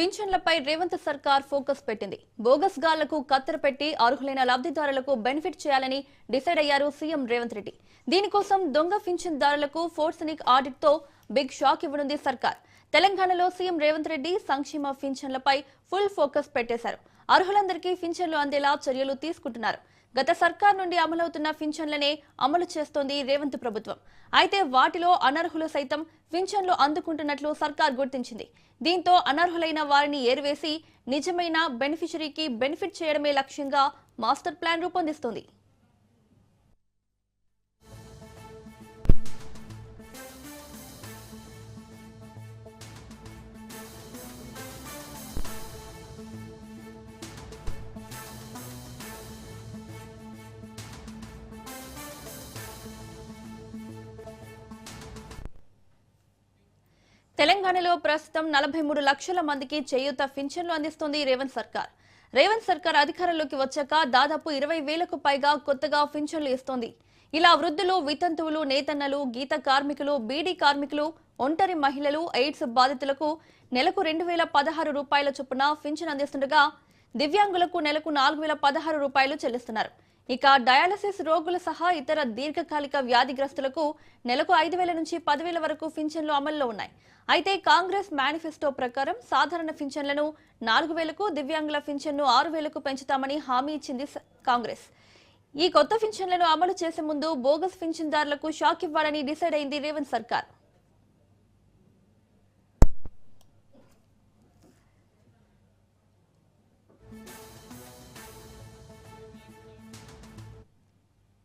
పింఛన్లపై రేవంత్ సర్కార్ ఫోకస్ పెట్టింది. బోగస్ గాళ్లకు కత్తెర పెట్టి అర్హులైన లబ్ధిదారులకు బెనిఫిట్ చేయాలని డిసైడ్ అయ్యారు సీఎం రేవంత్ రెడ్డి. దీనికోసం దొంగ పింఛన్దారులకు ఫోర్సనిక్ ఆడిట్ తో బిగ్ షాక్ ఇవ్వనుంది సర్కార్. తెలంగాణలో సీఎం రేవంత్ రెడ్డి సంక్షేమ పింఛన్లపై ఫుల్ ఫోకస్ పెట్టేశారు. అర్హులందరికీ పింఛన్లు అందేలా చర్యలు తీసుకుంటున్నారు. గత సర్కార్ నుండి అమలవుతున్న పింఛన్లనే అమలు చేస్తోంది రేవంత్ ప్రభుత్వం. అయితే వాటిలో అనర్హులు సైతం పింఛన్లు అందుకుంటున్నట్లు సర్కార్ గుర్తించింది. దీంతో అనర్హులైన వారిని ఏరివేసి నిజమైన బెనిఫిషరీకి బెనిఫిట్ చేయడమే లక్ష్యంగా మాస్టర్ ప్లాన్ రూపొందిస్తోంది. తెలంగాణలో ప్రస్తుతం 43 లక్షల మందికి చేయూత పింఛన్లు అందిస్తోంది రేవంత్ సర్కార్. రేవంత్ సర్కార్ అధికారంలోకి వచ్చాక దాదాపు 20,000కు పైగా కొత్తగా పింఛన్లు ఇస్తోంది. ఇలా వృద్ధులు, వితంతువులు, నేతన్నలు, గీత కార్మికులు, బీడీ కార్మికులు, ఒంటరి మహిళలు, ఎయిడ్స్ బాధితులకు నెలకు 2,016 రూపాయల చొప్పున పింఛన్ అందిస్తుండగా దివ్యాంగులకు నెలకు 4,016 రూపాయలు చెల్లిస్తున్నారు. ఇక డయాలసిస్ రోగులు సహా ఇతర దీర్ఘకాలిక వ్యాధిగ్రస్తులకు నెలకు 5,000 నుంచి 10,000 వరకు పింఛన్లు అమల్లో ఉన్నాయి. అయితే కాంగ్రెస్ మేనిఫెస్టో ప్రకారం సాధారణ పింఛన్లను 4,000కు, దివ్యాంగుల పింఛన్ను 6,000కు పెంచుతామని హామీ ఇచ్చింది కాంగ్రెస్. ఈ కొత్త పింఛన్లను అమలు చేసే ముందు బోగస్ పింఛన్దారులకు షాక్ ఇవ్వాలని డిసైడ్ అయింది రేవంత్ సర్కార్.